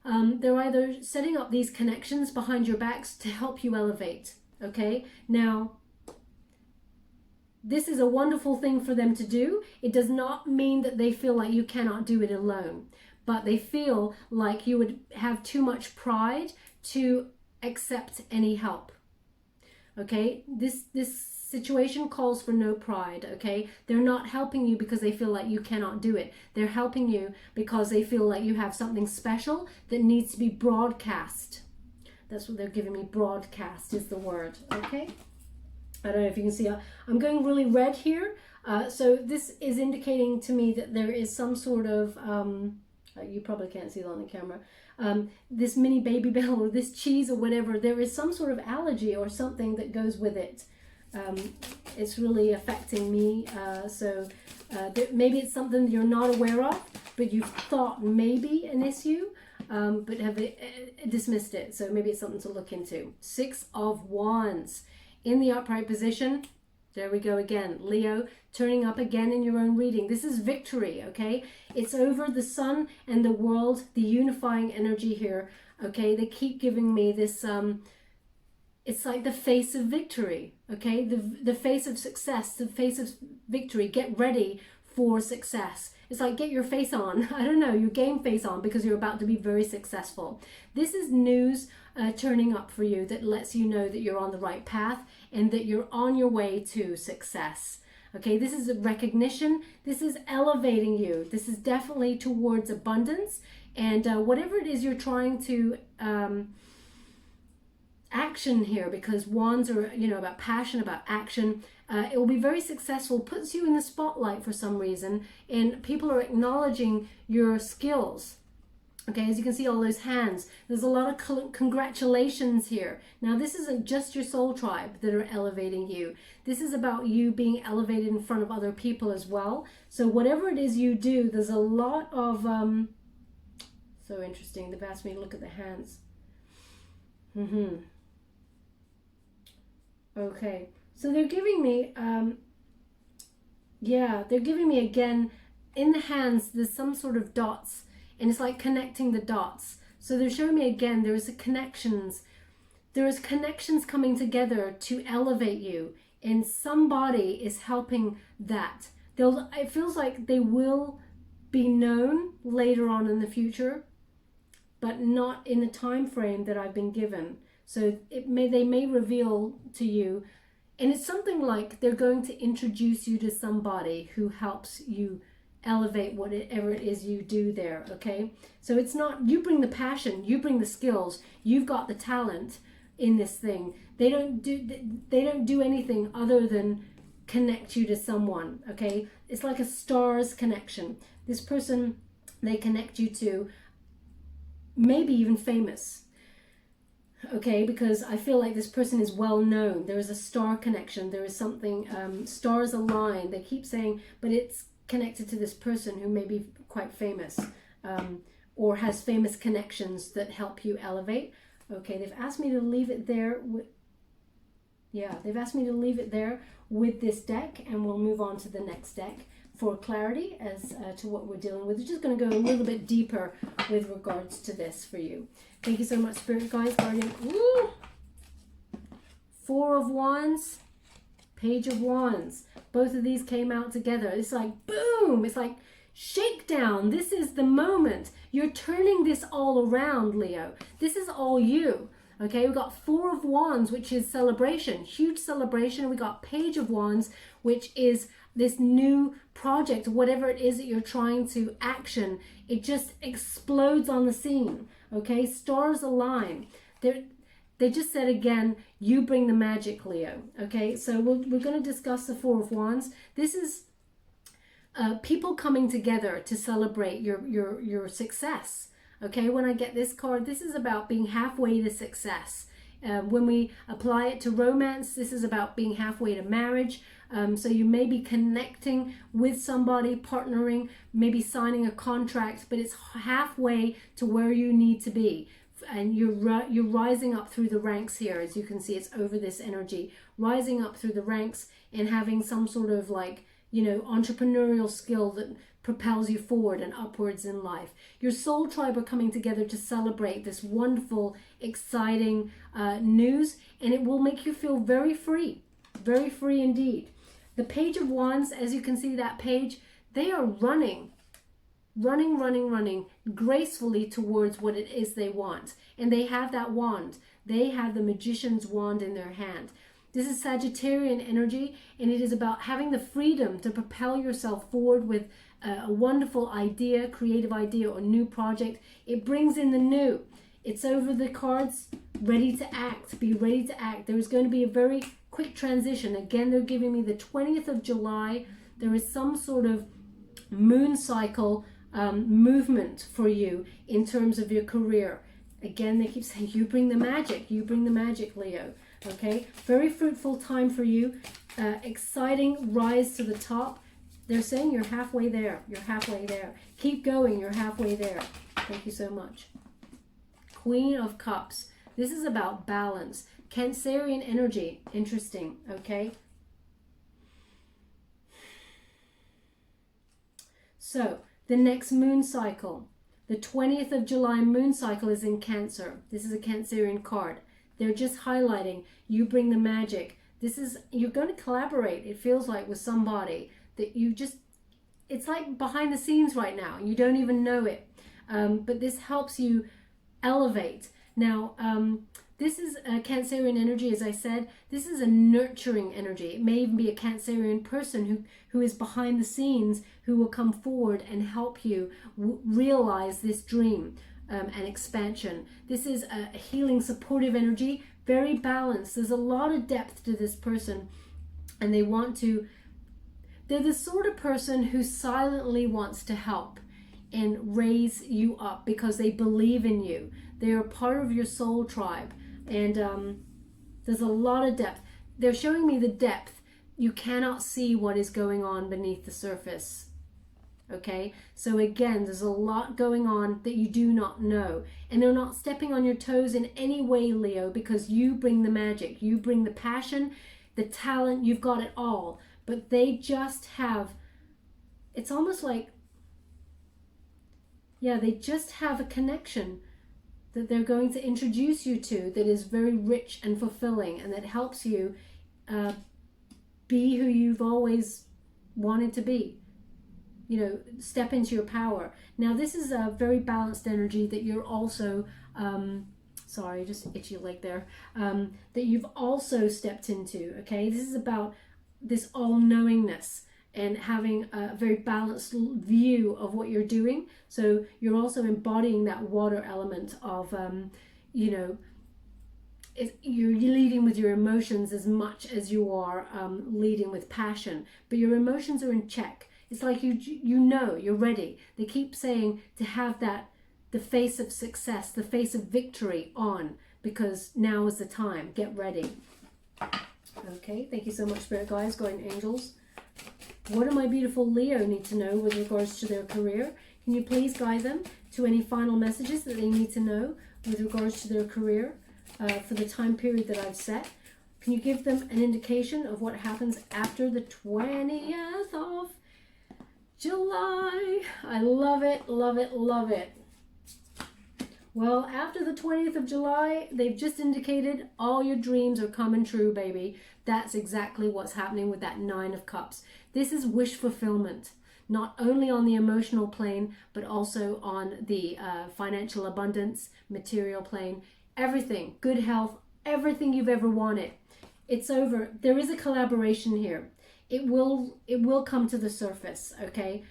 They're either setting up these connections behind your backs to help you elevate, okay? Now, this is a wonderful thing for them to do. It does not mean that they feel like you cannot do it alone, but they feel like you would have too much pride to accept any help, okay? This situation calls for no pride, okay? They're not helping you because they feel like you cannot do it. They're helping you because they feel like you have something special that needs to be broadcast. That's what they're giving me. Broadcast is the word, okay? I don't know if you can see, I'm going really red here. So this is indicating to me that there is some sort of, you probably can't see that on the camera, this mini baby bell or this cheese or whatever, there is some sort of allergy or something that goes with it. It's really affecting me. So maybe it's something you're not aware of, but you've thought maybe an issue, but have dismissed it. So maybe it's something to look into. 6 of Wands. In the upright position, There we go again. Leo, turning up again in your own reading. This is victory, okay? It's over the sun and the world, the unifying energy here, okay? They keep giving me this, it's like the face of victory, okay? The face of success, the face of victory. Get ready for success. It's like get your face on. I don't know, your game face on, because you're about to be very successful. This is news turning up for you that lets you know that you're on the right path and that you're on your way to success. Okay, this is a recognition. This is elevating you. This is definitely towards abundance. And whatever it is you're trying to action here, because wands are, you know, about passion, about action. It will be very successful, puts you in the spotlight for some reason, and people are acknowledging your skills. Okay, as you can see, all those hands, there's a lot of congratulations here. Now, this isn't just your soul tribe that are elevating you. This is about you being elevated in front of other people as well. So whatever it is you do, there's a lot of, so interesting, they've asked me to look at the hands. Okay, so they're giving me, they're giving me again, in the hands, there's some sort of dots, and it's like connecting the dots. So they're showing me again, there is connections coming together to elevate you, and somebody is helping that. It feels like they will be known later on in the future, but not in the time frame that I've been given. So they may reveal to you, and it's something like they're going to introduce you to somebody who helps you elevate whatever it is you do there, okay? So it's not, you bring the passion, you bring the skills, you've got the talent in this thing. They don't do anything other than connect you to someone, okay? It's like a stars connection. This person they connect you to, maybe even famous. Okay, because I feel like this person is well known. There is a star connection. There is something, stars align. They keep saying, but it's connected to this person who may be quite famous, or has famous connections that help you elevate. Okay, they've asked me to leave it there. They've asked me to leave it there with this deck, and we'll move on to the next deck for clarity as to what we're dealing with. We're just going to go a little bit deeper with regards to this for you. Thank you so much, Spirit Guides, Guardian. Ooh. Four of Wands, Page of Wands. Both of these came out together. It's like, boom. It's like shakedown. This is the moment. You're turning this all around, Leo. This is all you. Okay, we've got Four of Wands, which is celebration. Huge celebration. We got Page of Wands, which is this new project, whatever it is that you're trying to action. It just explodes on the scene. Okay, stars align. They just said again, you bring the magic, Leo. Okay, so we're going to discuss the Four of Wands. This is people coming together to celebrate your success. Okay, when I get this card, this is about being halfway to success. When we apply it to romance, this is about being halfway to marriage. So you may be connecting with somebody, partnering, maybe signing a contract, but it's halfway to where you need to be. And you're rising up through the ranks here. As you can see, it's over this energy, rising up through the ranks and having some sort of like, you know, entrepreneurial skill that propels you forward and upwards in life. Your soul tribe are coming together to celebrate this wonderful, exciting news, and it will make you feel very free indeed. The Page of Wands, as you can see that page, they are running gracefully towards what it is they want. And they have that wand. They have the magician's wand in their hand. This is Sagittarian energy, and it is about having the freedom to propel yourself forward with a wonderful idea, creative idea, or new project. It brings in the new. It's over the cards, ready to act. Be ready to act. There's going to be a very quick transition. Again, they're giving me the 20th of July. There is some sort of moon cycle movement for you in terms of your career. Again, they keep saying, you bring the magic. You bring the magic, Leo. Okay, very fruitful time for you. Exciting rise to the top. They're saying you're halfway there. You're halfway there. Keep going. You're halfway there. Thank you so much. Queen of Cups. This is about balance. Cancerian energy. Interesting. Okay. So the next moon cycle, the 20th of July moon cycle is in Cancer. This is a Cancerian card. They're just highlighting you bring the magic. This is, you're going to collaborate, it feels like, with somebody that you just, it's like behind the scenes right now. You don't even know it. But this helps you elevate. Now, this is a Cancerian energy, as I said. This is a nurturing energy. It may even be a Cancerian person who is behind the scenes, who will come forward and help you realize this dream and expansion. This is a healing, supportive energy, very balanced. There's a lot of depth to this person, and they want to, they're the sort of person who silently wants to help and raise you up because they believe in you. They are part of your soul tribe. And there's a lot of depth. They're showing me the depth. You cannot see what is going on beneath the surface. Okay? So again, there's a lot going on that you do not know. And they're not stepping on your toes in any way, Leo, because you bring the magic. You bring the passion, the talent. You've got it all. But they just have, it's almost like, yeah, they just have a connection that they're going to introduce you to that is very rich and fulfilling, and that helps you be who you've always wanted to be. You know, step into your power. Now, this is a very balanced energy that you're also, sorry, just itchy leg there, that you've also stepped into, okay? This is about this all-knowingness and having a very balanced view of what you're doing. So you're also embodying that water element of, you know, you're leading with your emotions as much as you are leading with passion. But your emotions are in check. It's like you know, you're ready. They keep saying to have that, the face of success, the face of victory on, because now is the time. Get ready. Okay, thank you so much, Spirit Guides, Guardian Angels. What do my beautiful Leo need to know with regards to their career? Can you please guide them to any final messages that they need to know with regards to their career for the time period that I've set? Can you give them an indication of what happens after the 20th of July? I love it, love it, love it. Well, after the 20th of July, they've just indicated all your dreams are coming true, baby. That's exactly what's happening with that 9 of Cups. This is wish fulfillment, not only on the emotional plane, but also on the financial abundance, material plane, everything, good health, everything you've ever wanted. It's over. There is a collaboration here. It will come to the surface, okay?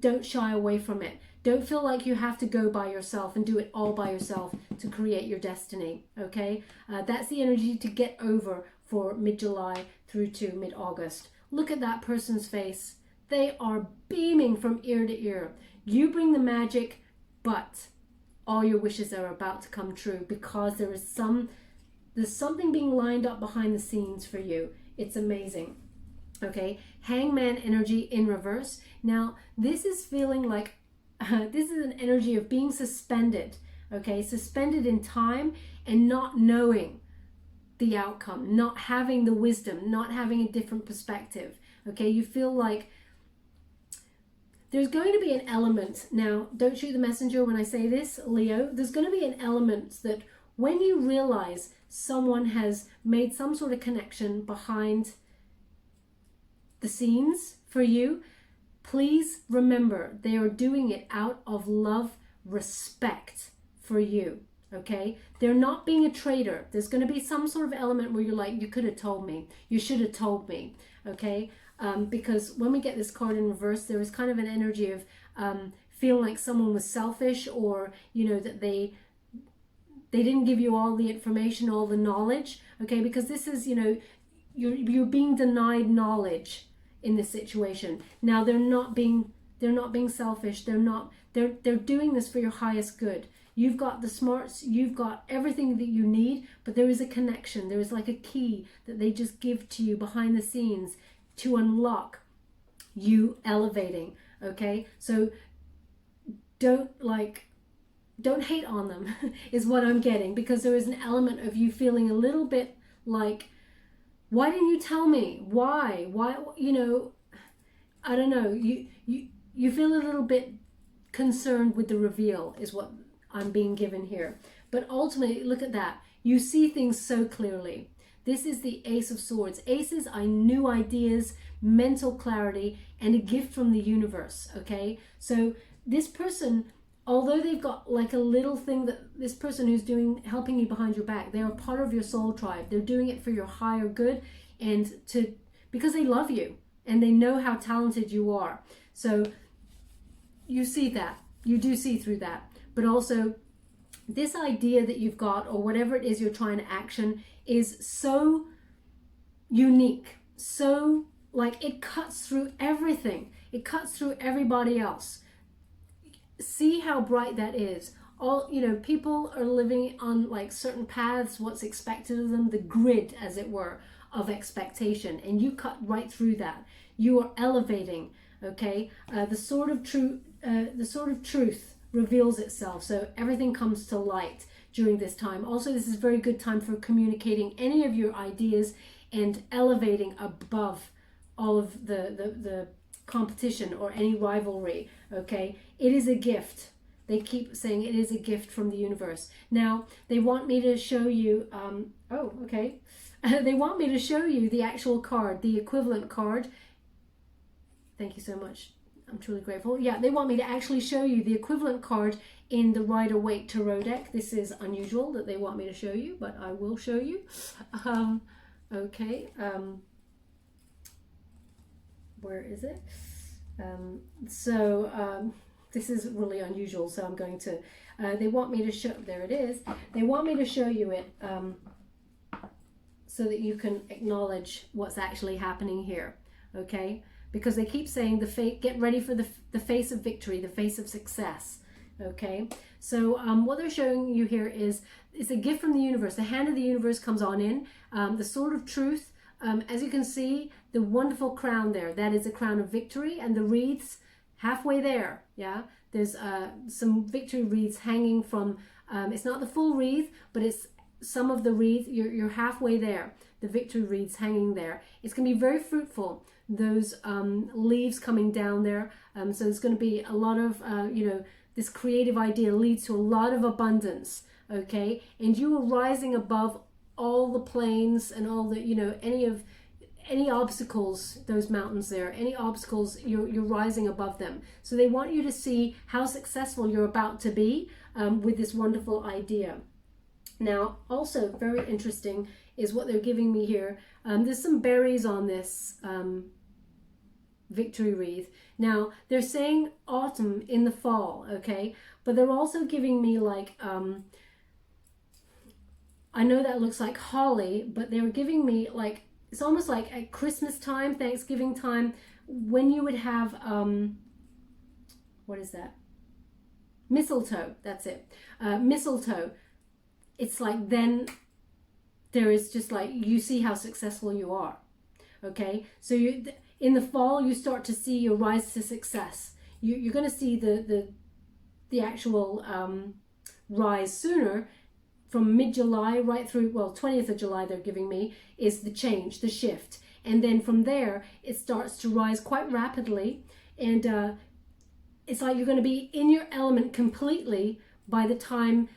Don't shy away from it. Don't feel like you have to go by yourself and do it all by yourself to create your destiny, okay? That's the energy to get over for mid-July through to mid-August. Look at that person's face. They are beaming from ear to ear. You bring the magic, but all your wishes are about to come true because there's something being lined up behind the scenes for you. It's amazing. Okay, Hangman energy in reverse. Now, this is feeling like, this is an energy of being suspended, okay? Suspended in time and not knowing the outcome, not having the wisdom, not having a different perspective, okay? You feel like there's going to be an element, now don't shoot the messenger when I say this, Leo, there's going to be an element that when you realize someone has made some sort of connection behind the scenes for you, please remember they are doing it out of love, respect for you, okay? They're not being a traitor. There's going to be some sort of element where you're like, you could have told me, you should have told me, okay? Because when we get this card in reverse, there is kind of an energy of feeling like someone was selfish, or, you know, that they didn't give you all the information, all the knowledge, okay? Because this is, you know, you're being denied knowledge in this situation. Now they're not being selfish. They're doing this for your highest good. You've got the smarts, you've got everything that you need, but there is a connection. There is like a key that they just give to you behind the scenes to unlock you elevating, okay? So don't hate on them is what I'm getting, because there is an element of you feeling a little bit like, why didn't you tell me? Why, you know, I don't know, you feel a little bit concerned with the reveal is what I'm being given here. But ultimately, look at that. You see things so clearly. This is the Ace of Swords. Aces are new ideas, mental clarity, and a gift from the universe, okay? So this person, although they've got like a little thing that this person who's helping you behind your back, they're a part of your soul tribe. They're doing it for your higher good and because they love you and they know how talented you are. So you see that. You do see through that. But also, this idea that you've got, or whatever it is you're trying to action, is so unique, so like it cuts through everything. It cuts through everybody else. See how bright that is. All, you know, people are living on like certain paths, what's expected of them, the grid, as it were, of expectation, and you cut right through that. You are elevating, okay? The sword of truth reveals itself, so everything comes to light during this time. Also, this is a very good time for communicating any of your ideas and elevating above all of the competition or any rivalry, okay? It is a gift. They keep saying it is a gift from the universe. Now, they want me to show you, they want me to show you the actual card, the equivalent card. Thank you so much. I'm truly grateful. Yeah, they want me to actually show you the equivalent card in the Rider-Waite Tarot deck. This is unusual that they want me to show you, but I will show you. Where is it? This is really unusual, so I'm going to, they want me to show, there it is. They want me to show you it so that you can acknowledge what's actually happening here, okay? Because they keep saying get ready for the face of victory, the face of success, okay? So what they're showing you here is it's a gift from the universe. The hand of the universe comes on in. The sword of truth, as you can see, the wonderful crown there, that is a crown of victory, and the wreaths halfway there, yeah? There's some victory wreaths hanging from, it's not the full wreath, but it's some of the wreath, you're halfway there, the victory wreaths hanging there. It's going to be very fruitful, those leaves coming down there. So there's going to be a lot of, this creative idea leads to a lot of abundance, okay? And you are rising above all the plains and all the, any obstacles, those mountains there, any obstacles, you're rising above them. So they want you to see how successful you're about to be with this wonderful idea. Now, also very interesting is what they're giving me here. There's some berries on this victory wreath. Now, they're saying autumn in the fall, okay? But they're also giving me like, I know that looks like holly, but they were giving me like, it's almost like at Christmas time, Thanksgiving time, when you would have, what is that? Mistletoe, that's it. Mistletoe. It's like then there is just like, you see how successful you are, okay? So in the fall, you start to see your rise to success. You're going to see the actual rise sooner. From mid-July right through, 20th of July they're giving me, is the change, the shift. And then from there, it starts to rise quite rapidly. And it's like you're going to be in your element completely by the time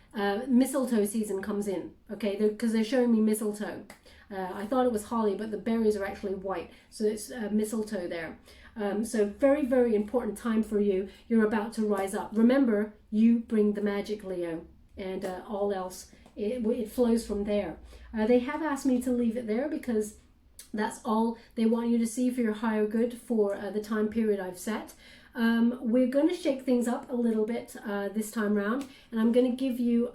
mistletoe season comes in, okay? Because they're showing me mistletoe. I thought it was holly, but the berries are actually white. So it's mistletoe there. So very, very important time for you. You're about to rise up. Remember, you bring the magic, Leo, and all else. It flows from there. They have asked me to leave it there because that's all they want you to see for your higher good for the time period I've set. We're going to shake things up a little bit this time round, and I'm going to give you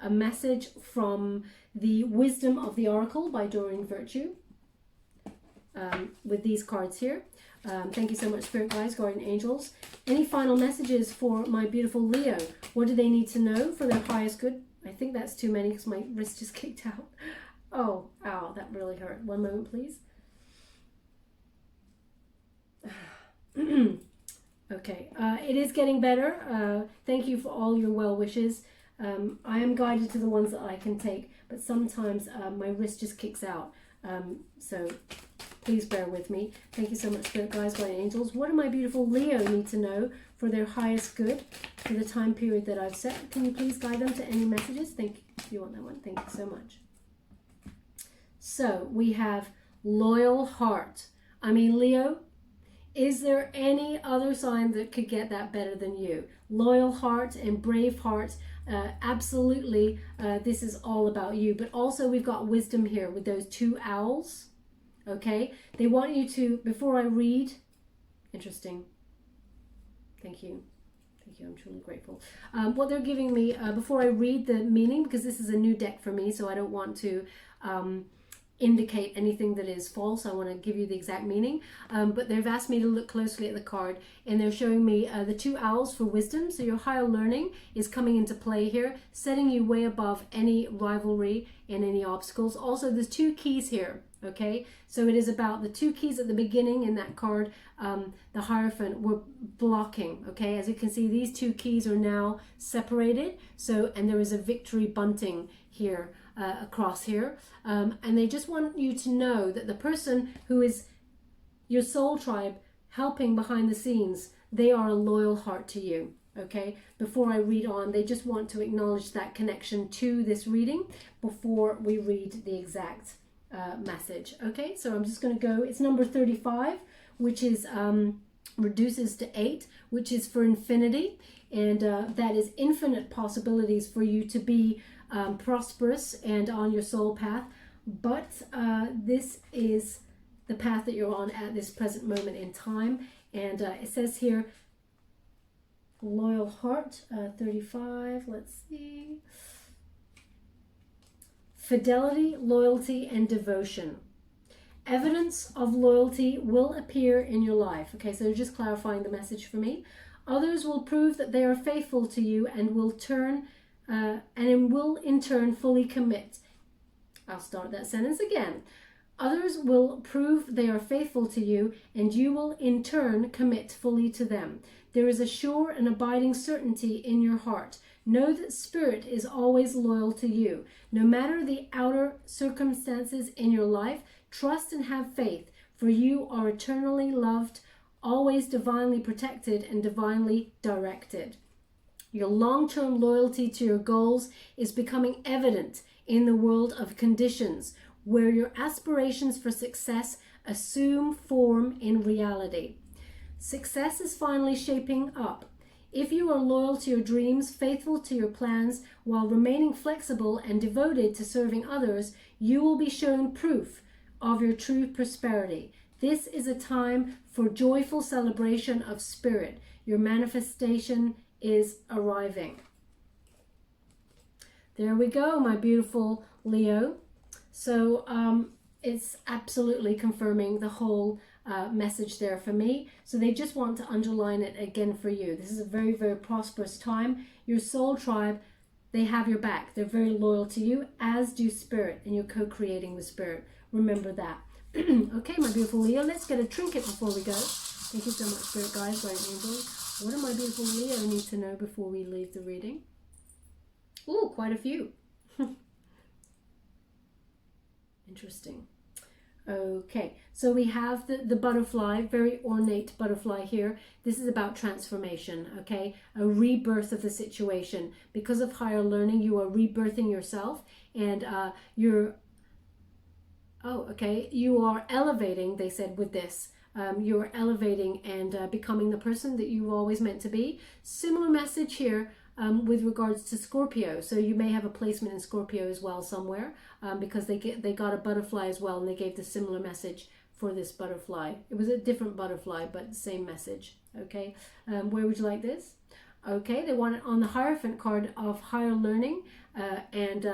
a message from the Wisdom of the Oracle by Doreen Virtue with these cards here. Thank you so much, Spirit Guides, Guardian Angels. Any final messages for my beautiful Leo? What do they need to know for their highest good? I think that's too many because my wrist just kicked out. Oh, ow, that really hurt. One moment, please. Okay, it is getting better. Thank you for all your well wishes. I am guided to the ones that I can take, but sometimes my wrist just kicks out. So Please bear with me. Thank you so much, Spirit Guides, Guardian Angels. What do my beautiful Leo need to know for their highest good for the time period that I've set? Can you please guide them to any messages? Thank you. You want that one? Thank you so much. So we have loyal heart. I mean, Leo, is there any other sign that could get that better than you? Loyal heart and brave heart. Absolutely, this is all about you. But also we've got wisdom here with those two owls. Okay, they want you to, before I read, interesting. Thank you. Thank you, I'm truly grateful. What they're giving me, before I read the meaning, because this is a new deck for me, so I don't want to indicate anything that is false. I want to give you the exact meaning. But they've asked me to look closely at the card, and they're showing me the two owls for wisdom. So your higher learning is coming into play here, setting you way above any rivalry and any obstacles. Also, there's two keys here. Okay, so it is about the two keys at the beginning in that card. The Hierophant were blocking. Okay, as you can see, these two keys are now separated. So, and there is a victory bunting here across here, and they just want you to know that the person who is your soul tribe helping behind the scenes, they are a loyal heart to you. Okay, before I read on, they just want to acknowledge that connection to this reading before we read the exact message. Okay, so I'm just going to go, it's number 35, which is reduces to 8, which is for infinity, and that is infinite possibilities for you to be prosperous and on your soul path. But this is the path that you're on at this present moment in time. And it says here, loyal heart, 35, let's see. Fidelity, loyalty, and devotion. Evidence of loyalty will appear in your life. Okay, so just clarifying the message for me. Others will prove that they are faithful to you and will in turn fully commit. I'll start that sentence again. Others will prove they are faithful to you, and you will in turn commit fully to them. There is a sure and abiding certainty in your heart. Know that Spirit is always loyal to you. No matter the outer circumstances in your life, trust and have faith, for you are eternally loved, always divinely protected, and divinely directed. Your long-term loyalty to your goals is becoming evident in the world of conditions where your aspirations for success assume form in reality. Success is finally shaping up. If you are loyal to your dreams, faithful to your plans, while remaining flexible and devoted to serving others, you will be shown proof of your true prosperity. This is a time for joyful celebration of spirit. Your manifestation is arriving. There we go, my beautiful Leo. So it's absolutely confirming the whole message there for me. So they just want to underline it again for you. This is a very, very prosperous time. Your soul tribe, they have your back. They're very loyal to you, as do Spirit, and you're co-creating with Spirit. Remember that. Okay, my beautiful Leo, let's get a trinket before we go. Thank you so much, Spirit Guides, Guardian Angels. What do my beautiful Leo need to know before we leave the reading? Oh, quite a few. Interesting. Okay, so we have the butterfly, very ornate butterfly here. This is about transformation, okay? A rebirth of the situation. Because of higher learning, you are rebirthing yourself, and you are elevating, they said with this. You're elevating and becoming the person that you were always meant to be. Similar message here with regards to Scorpio. So you may have a placement in Scorpio as well somewhere, because they got a butterfly as well, and they gave the similar message for this butterfly. It was a different butterfly, but same message. Okay, where would you like this? Okay, they want it on the Hierophant card of higher learning and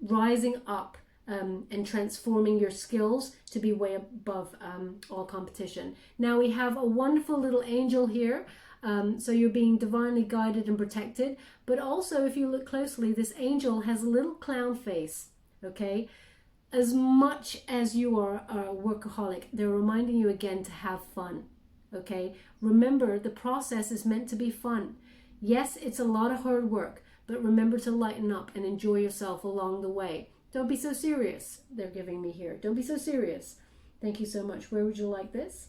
rising up. And transforming your skills to be way above all competition. Now we have a wonderful little angel here. So you're being divinely guided and protected. But also, if you look closely, this angel has a little clown face. Okay? As much as you are a workaholic, they're reminding you again to have fun. Okay? Remember, the process is meant to be fun. Yes, it's a lot of hard work, but remember to lighten up and enjoy yourself along the way. Don't be so serious, they're giving me here. Don't be so serious. Thank you so much. Where would you like this?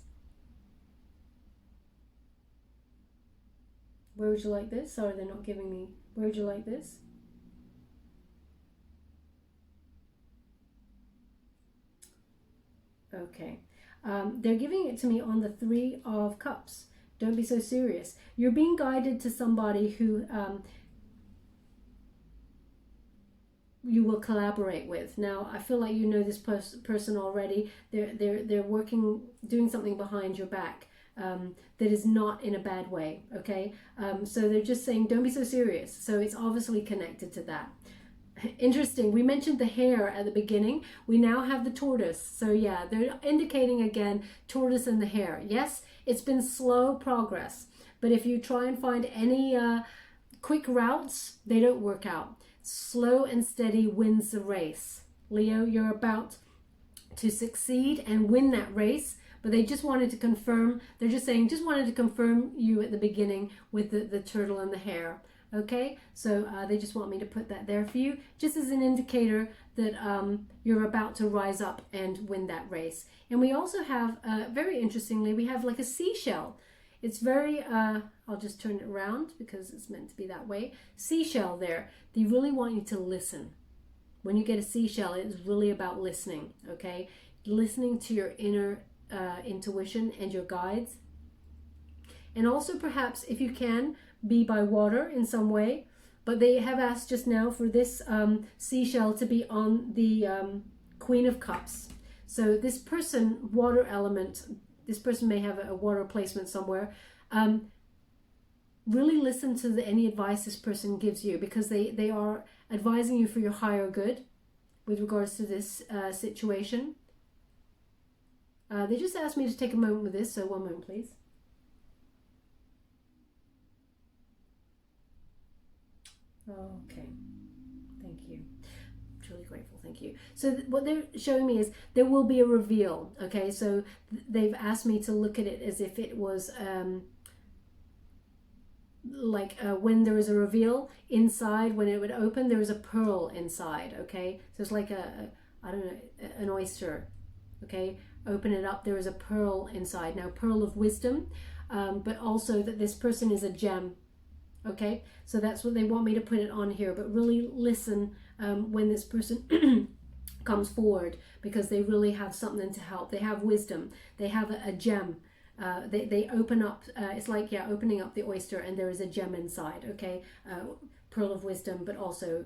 Where would you like this? Sorry, they're not giving me. Where would you like this? Okay. They're giving it to me on the Three of Cups. Don't be so serious. You're being guided to somebody who you will collaborate with. Now, I feel like you know this person already. They're working, doing something behind your back that is not in a bad way, okay? So they're just saying, don't be so serious. So it's obviously connected to that. Interesting. We mentioned the hare at the beginning. We now have the tortoise. So yeah, they're indicating again tortoise and the hare. Yes, it's been slow progress, but if you try and find any quick routes, they don't work out. Slow and steady wins the race. Leo, you're about to succeed and win that race, but they just wanted to confirm. They're just saying, just wanted to confirm you at the beginning with the turtle and the hare. Okay, so they just want me to put that there for you, just as an indicator that you're about to rise up and win that race. And we also have, very interestingly, we have like a seashell. It's very, I'll just turn it around because it's meant to be that way. Seashell there. They really want you to listen. When you get a seashell, it's really about listening, okay? Listening to your inner intuition and your guides. And also perhaps, if you can, be by water in some way. But they have asked just now for this seashell to be on the Queen of Cups. So this person, water element, this person may have a water placement somewhere. Really listen to any advice this person gives you, because they are advising you for your higher good with regards to this situation. They just asked me to take a moment with this, so one moment please. Okay, thank you. I'm truly grateful, thank you. So what they're showing me is there will be a reveal, okay? So they've asked me to look at it as if it was when there is a reveal inside, when it would open, there is a pearl inside, okay? So it's like I don't know, an oyster, okay? Open it up, there is a pearl inside. Now, pearl of wisdom, but also that this person is a gem. Okay, so that's what they want me to put it on here, but really listen when this person comes forward, because they really have something to help. They have wisdom, they have a gem. They open up, it's like, yeah, opening up the oyster and there is a gem inside, okay? Pearl of wisdom, but also,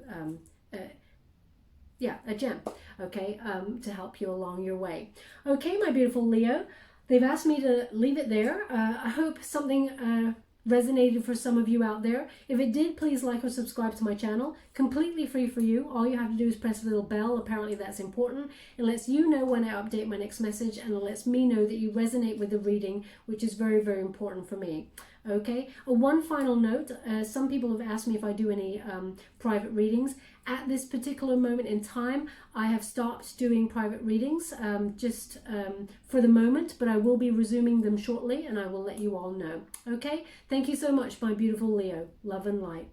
yeah, a gem, okay, to help you along your way. Okay, my beautiful Leo, they've asked me to leave it there. I hope something resonated for some of you out there. If it did, please like or subscribe to my channel. Completely free for you. All you have to do is press the little bell. Apparently that's important. It lets you know when I update my next message, and it lets me know that you resonate with the reading, which is very, very important for me. Okay, one final note, some people have asked me if I do any private readings. At this particular moment in time, I have stopped doing private readings just for the moment, but I will be resuming them shortly, and I will let you all know. Okay, thank you so much, my beautiful Leo. Love and light.